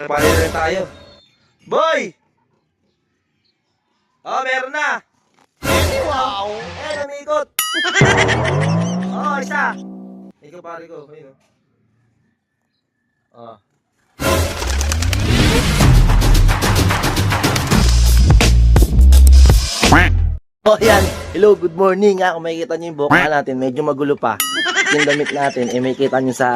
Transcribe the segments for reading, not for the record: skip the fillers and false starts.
Paano rin tayo? Boy! Oh, meron na! Wow! Eh, umikot! Oh, isa! Ikaw pare ko. Ayun, oh. Oh, yan. Hello, good morning. Kung makikita nyo yung buka natin, medyo magulo pa. Yung damit natin, may kita nyo sa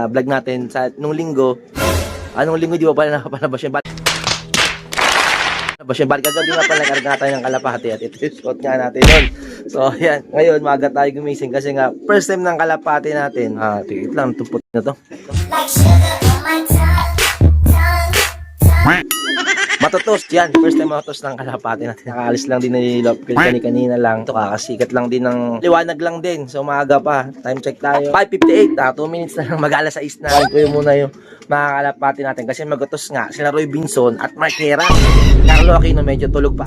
vlog natin sa nung linggo. Anong linggo, di ba pala nakapalabas yung balik? Kagabi nga pala, karga tayo ng kalapati at ito yung suot nga natin yun. So, yan. Ngayon, maaga tayo gumising kasi nga, first time ng kalapati natin. Tigit lang, tupot na to. Matutos yan. First time matutos ng kalapati natin. Nakaalis lang din ni Lopkil kanina lang. Ito kakasikat lang din ng liwanag lang din. So maaga pa. Time check tayo. 5:58. 2 minutes na lang. Mag-alas 6 na. Ko yung muna yung mga kalapati natin. Kasi magutos nga. Sila Roy Binson at Mark Hera. Carlo Aquino medyo tulog pa.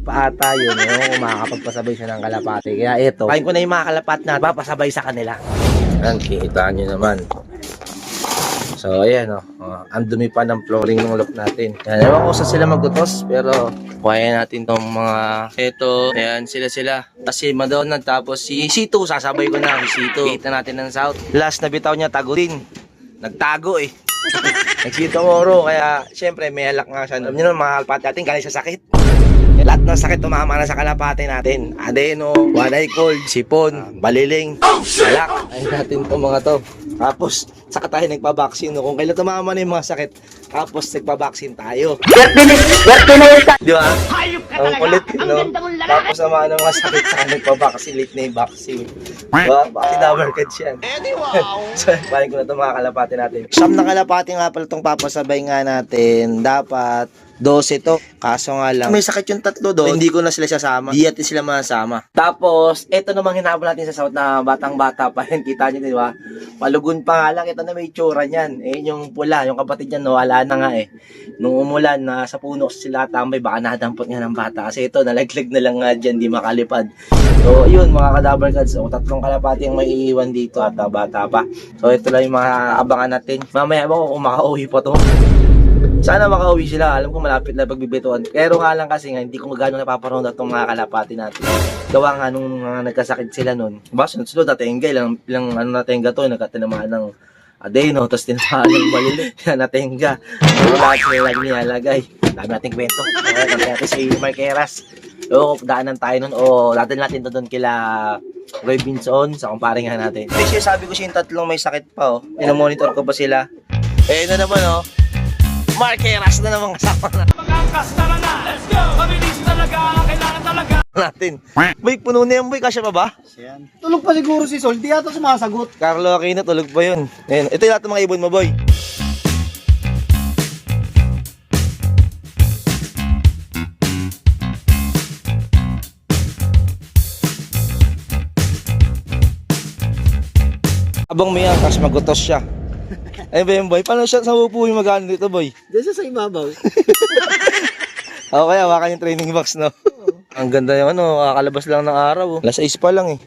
Paata yun. Kung makakapagpasabay siya ng kalapati. Kaya ito. Kain ko na yung mga kalapati natin. Papasabay sa kanila. Yan. Kikitaan nyo naman. So, ayan o. Ang dumi pa ng flooring ng loft natin. Yan, ewan ko saan sila magutos. Pero, kaya natin tong mga ito. Ayan, sila. Kasi Madonna. Tapos si C2, sasabay ko na. Si C2. Kita natin ng South. Last na bitaw niya, tago din. Nagtago eh. Nagsito moro. Kaya, syempre, may alak nga siya. Alam nyo naman, mga kalapati natin, galing sa sakit. Lahat ng sakit tumama na sa kalapati natin. Adeno, one eye cold, sipon, baliling, alak. Ayun natin to mga to. Tapos, saka tayo nagpa-vaccine. No? Kung kailan tumama na yung mga sakit, tapos nagpa-vaccine tayo. Di ba? Ang kulit, no? Tapos sama ng mga sakit, saka nagpa-vaccine, late na yung vaccine. Diba? Bakit na-worked yan? So, paling ko na ito mga kalapati natin. Siyam na kalapati nga pala itong papasabay nga natin. Dapat 12 to. Kaso nga lang, may sakit yung tatlo doon. Hindi ko na sila sasama. Hindi natin sila masama. Tapos, ito namang hinabol natin sa South na batang-bata pa rin. Kita nyo, di ba? Palugon pa nga lang. Ito na may tsura niyan. Eh, yung pula, yung kapatid niyan, wala na nga eh. Nung umulan, sa puno sila tambay, baka nadampot nga ng bata. Kasi ito, nalaglag na lang nga dyan, di makalipad. So, yun, mga kadabar gods. So, 3 kalapati ang may iiwan dito at bata pa. So, ito lang yung mga abangan natin. Mamaya ba kung makauwi pa to? Sana makauwi sila. Alam ko malapit na pagbibituan. Pero nga lang kasi nga, hindi ko gano'ng napaparoon itong mga kalapati natin. Gawa nga nung mga nagkasakit sila nun. Diba, sunod-sunod natenga. Ilang ano natenga to. Nagkatinamaan ng adeno. Tapos tinamaan ng balili. Natenga. Lahat sila lang nilalagay. Dami nating kwento. Kaya natin si Mark Heras. So, daanan tayo nun. O, dadal natin to doon kila Roy Binson sa kumpare nga natin. Kasi sabi ko siya yung tatlong may sakit pa. Monitor ko pa sila. Eh, na naman Mark Heras na naman kasama na. Magangkas tara na, let's go! Mabilis talaga, kailangan talaga natin. Boy, puno na yan boy, kasya pa ba? Yan. Tulog pa siguro si Sol, di ata sumasagot. Carlo Aquino, tulog pa yun. Ayan. Ito yung lahat ng mga ibon mo boy. Abang may angkas, magutos siya. Ayun ba yun boy? Paano siya sa upo yung magano dito boy? Diyan sa ibabaw. O kaya hawakan yung training box no? Ang ganda yung kakalabas lang ng araw. Alas 6 pa lang eh.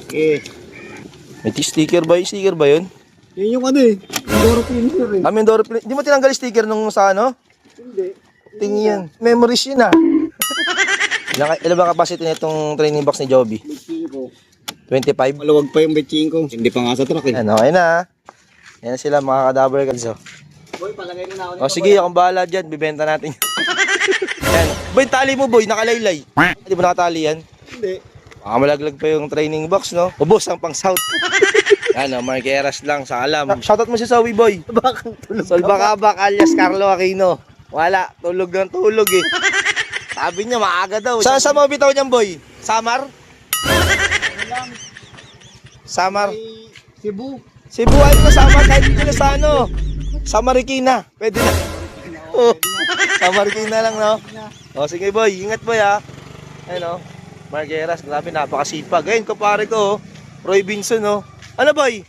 Okay. May sticker ba? Yung sticker ba yun? Yun yung yung Doro Pinner eh. Kami Doro Pinner. Di mo tinanggal yung sticker nung sa Hindi. Tingin yan. Memories yun Ilan ba capacity na itong training box ni Joby? 25? Maluwag pa yung betching ko. Hindi pa nga sa truck eh. Ano, okay na. Yan na sila mga kadabar guys. Boy, palagay mo na ako. Sige, akong bahala dyan. Bibenta natin. Yan. Boy, tali mo boy. Nakalaylay. Hindi mo nakatali yan? Hindi. Baka malaglag pa yung training box, no? Ubos ang pang South. Yan, Mark Heras lang sa alam. Shoutout mo si Sawi boy. Bakang tulog Solbakabak alias Carlo Aquino. Wala, tulog ng tulog eh. Sabi niya, maaga daw. Saan sa mga bitaw niyan boy? Samar? Samar. Cebu. Cebu ay na Samar kahit dito na sa sa Marikina. Pwede na. Sa Marikina lang no. O sige boy, ingat boy ha. Ayun Mark Heras, grabe napakasipag. Ayun kumpare ko Roy Binson Ano boy?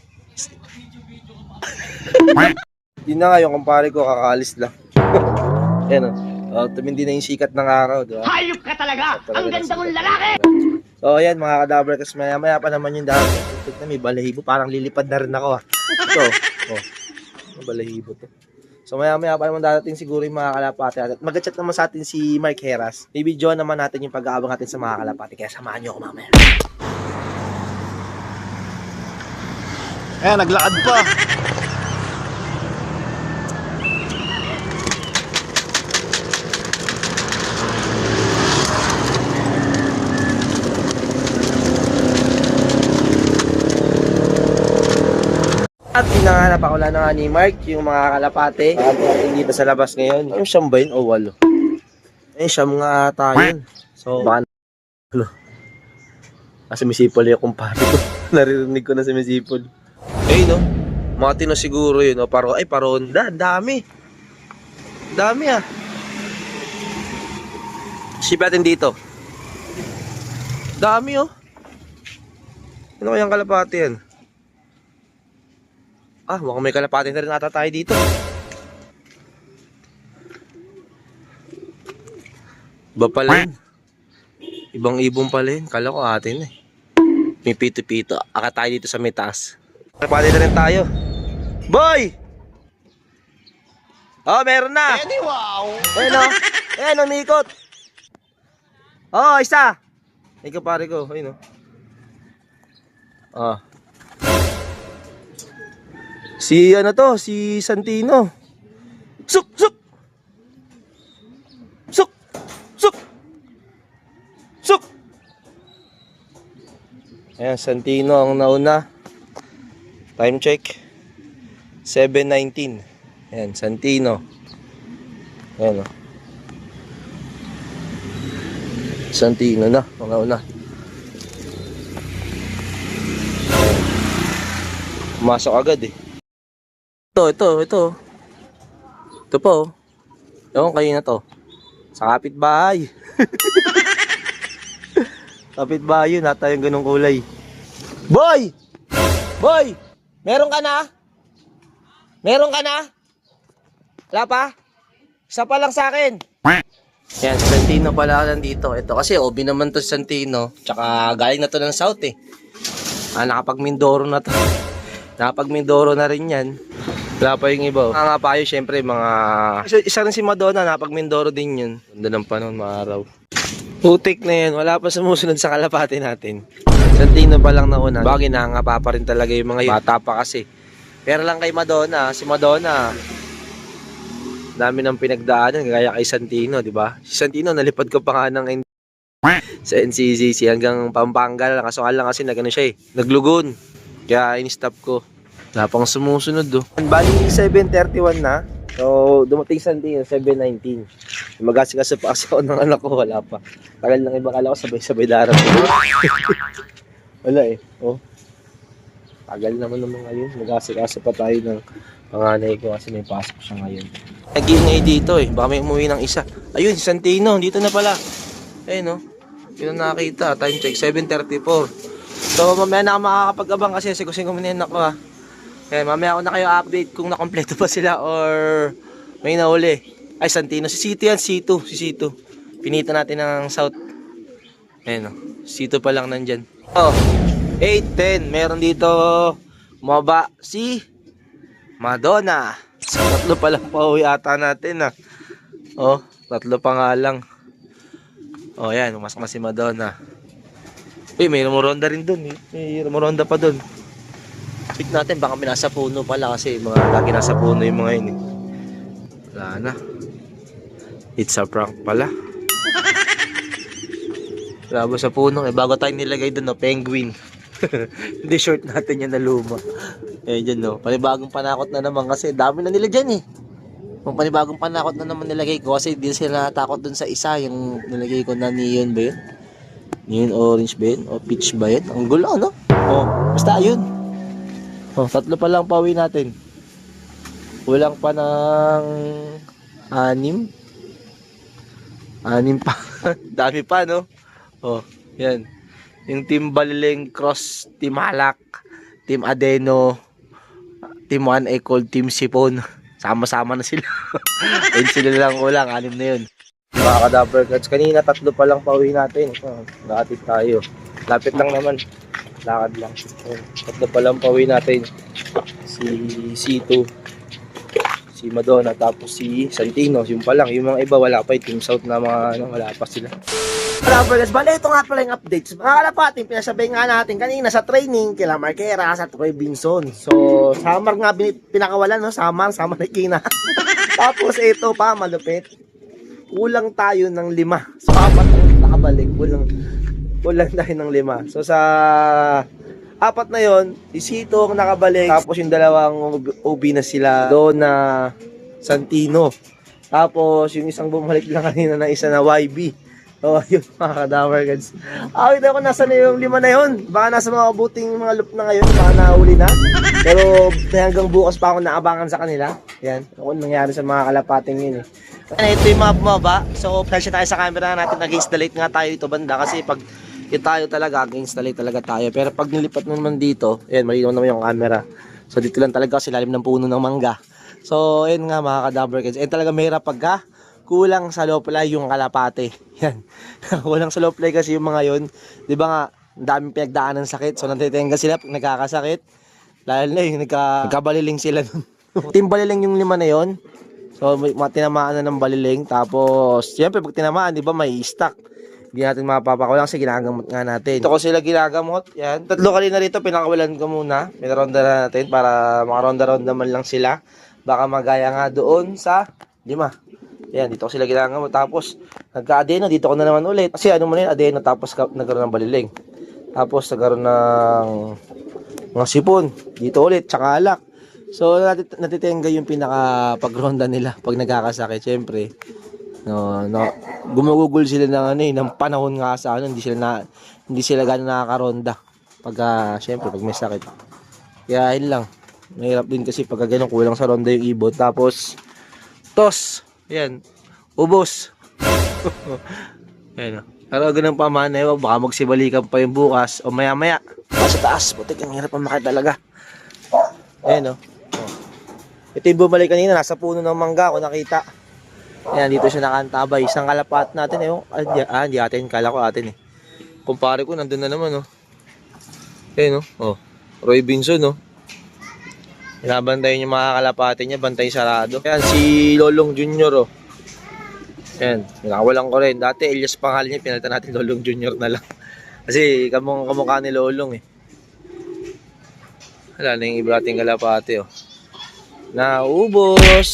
Yun na nga yung kumpare ko kakaalis lang. Ayun tumindi na yung sikat ng araw, di ba? Hayop ka talaga! Ang ganda mong lalaki! So ayan mga kadabar, kasi maya pa naman yung dami. Tignan may balahibo, parang lilipad na rin ako Ito, Balahibo to. So maya-maya pa naman dadating siguro yung mga kalapati natin. Mag-chat naman sa atin si Mark Heras. I-video naman natin yung pag-aabang natin sa mga kalapati. Kaya samahan nyo ako mamaya. Ayan, naglakad pa. At hinahanap ako lang na ni Mark, yung mga kalapate. Natin dito sa labas ngayon. Yung siyam ba yun o walo? Siyam nga ata yun. So, baka kasi sumisipol yung kumpare ko. Naririnig ko na sumisipol. No? Mati na siguro yun. O, paronda. Dami. Dami ah. Ship natin dito. Dami oh. Ano kayang kalapate yan? Mukhang may kalapati na rin ata tayo dito. Iba pala yun. Ibang ibon pala yun. Kala ko atin eh. May pito-pito. Aka tayo dito sa may taas. Kalapati na rin tayo. Boy! Meron na! Wow! Ayun o, umikot. Isa! Ikaw pare ko. Ayun o. Si Santino. Suk! Suk! Suk! Suk! Suk! Ayan, Santino ang nauna. Time check. 7:19. Ayan, Santino. Ayan o. Santino na, ang nauna. Pumasok agad eh. Ito. Ito po. Ewan kayo na to. Sa kapitbahay. Kapitbahay yun. Nata yung ganung kulay. Boy! Boy! Meron ka na? Meron ka na? Wala pa? Isa pa lang sa akin. Yan, Santino pala nandito. Ito kasi obi naman to Santino. Tsaka galing na to ng South eh. Nakapag Mindoro na to. Nakapag Mindoro na rin yan. Wala pa yung iba. Mga payo, syempre, isa rin si Madonna, napag Mindoro din yun. Ganda ng panahon, maaraw. Putik na yan, wala pa sumusunod sa kalapati natin. Santino pa lang nauna. Bagay nangangapa pa rin talaga yung mga yun. Bata pa kasi. Pero lang kay Madonna, si Madonna, dami ng pinagdaanan, gaya kay Santino, di ba? Si Santino, nalipad ko pa nga ng sa NCCC hanggang Pampanga lang. Kaso lang kasi nagano siya eh, naglugon. Kaya in-stop ko. Wala pang sumusunod do. Bali 7:31 na. So dumating Santino 7:19. Mag-asikaso pa kasi ako ng anak ko, wala pa. Tagal lang iba, kala ko sabay-sabay darating. Wala eh. Tagal naman ng mga yun. Mag-asikaso pa tayo ng panganay ko kasi may pasok siya ngayon. Nag-iingay dito eh. Baka may umuwi ng isa. Ayun, si Santino. Dito na pala. Ayun yun ang nakita. Time check 7:34. So mamaya na ako makakapag-abang kasi sigusin ko muna yun ako ha. Kaya mamaya ako na kayo update kung nakompleto pa sila or may nauli. Ay, Santino. Si Sito yan, Sito. Si Sito. Pinita natin ng South. Ayan Sito pa lang nandyan. 8:10. Meron dito maba si Madonna. So, 3 pa lang pauwi ata natin tatlo pa nga lang. Ayan. Umasok na si Madonna. May rumoronda rin dun. May rumoronda pa dun. Pick natin, baka may nasa puno pala kasi lagi nasa puno yung mga yun eh. Wala na. It's a prank pala. Labo sa puno bago tayo nilagay dun penguin. Hindi short natin yan na luma. Dyan panibagong panakot na naman kasi dami na nila dyan eh. Kung panibagong panakot na naman nilagay ko kasi di sila natakot dun sa isa yung nilagay ko na neon ba yun? Neon orange ba yun? O peach ba yun? Ang gulo basta yun. 3 pa lang pauwi natin. Kulang pa ng 6 pa. Dami pa yan. Yung Team Baliling Cross, Team Halak, Team Adeno, Team 1 Ecol, Team Sipon. Sama-sama na sila. Ayun sila lang kulang, 6 na yun. Mga ka-Dapper Cats, kanina 3 pa lang pauwi natin. Gatid tayo. Lapit lang naman. Lakad lang. 3 pa lang pauwi natin. Si Sito. si Madonna, tapos si Santino, yung pa lang. Yung mga iba, wala pa. Team South na mga, wala pa sila. Travelers, bale, ito nga pala yung updates. Mga kalapatin, pinasabay nga natin kanina sa training, kila Marquera, sa Troy Binson. So, Samar nga pinakawalan, no? Samar na Kina. Tapos, ito pa, malupit. Kulang tayo ng 5. So, 4 ang nakabalik. Kulang tayo ng 5. So, sa 4 na yon, si Sito ang nakabalik. Tapos, yung dalawang OB na sila doon na Santino. Tapos, yung isang bumalik lang kanina na isa na YB. Oh, yun mga kadaver guys. Kita ko nasa na yung 5 na yun. Baka nasa mga buting mga loop na ngayon. Baka nahuli na. Pero hanggang bukas pa ako naabangan sa kanila. Yan. Ano nangyari sa mga kalapating yun eh. Ito yung mga bumaba. So, pressure tayo sa camera natin. Nag-installate nga tayo dito banda. Kasi pag yung tayo talaga, nag-installate talaga tayo. Pero pag nilipat mo naman dito, ayan, malinaw naman yung camera. So, dito lang talaga kasi lalim ng puno ng mangga. So, ayun nga mga kadaver guys. Talaga mahirap pagka kulang sa low play yung kalapate. Yan. Kulang sa low play kasi yung mga yun. Di ba nga, daming pinagdaan ng sakit. So, natitenga sila pag nagkakasakit. Lalo na yung nagkabaliling sila nun. Team baliling yung 5 na yun. So, tinamaan na ng baliling. Tapos, siyempre pag tinamaan, di ba may stock. Hindi natin mapapakulang kasi ginagamot nga natin. Ito ko sila ginagamot. Yan. 3 kali na rito, pinakawalan ko muna. Pinaronda na natin para makaronda-ronda man lang sila. Baka magaya nga doon sa 5. Yan, dito ko sila ginagamot. Tapos, nagka-adeno, dito ko na naman ulit. Kasi ano muna yun, adeno, tapos nagkaroon ng baliling. Tapos, nagkaroon ng mga sipon. Dito ulit, tsaka alak. So, natitenga yung pinaka-pagronda nila pag nagkakasakit. Siyempre, gumugugol sila ng panahon nga sa hindi sila gano'n nakakaronda. Siyempre, pag may sakit. Kaya, yun lang. Mahirap din kasi pag gano'n kulang sa ronda yung ibot. Tapos, tos. Yan, ubos. Ayan o. Pero ganun pa man, baka magsibalikan pa yung bukas o maya-maya. Sa taas, putik, ang hirap ang makita talaga. Ayan o. Ito yung bumalik kanina, nasa puno ng mangga ako nakita. Ayan, dito siya nakantabay. Isang kalapat natin hindi atin, kala ko atin eh. Kumpare ko, nandun na naman o. Ayan o. Roy Binson o. Binabantayin yung mga kalapate niya, bantay sarado. Ayan, si Lolong Junior, oh. Ayan, nakawalan ko rin. Dati, Elias pangalan niya, pinalitan natin Lolong Junior na lang. Kasi, kamukha ni Lolong, eh. Wala na yung iba ating kalapate, oh. Naubos!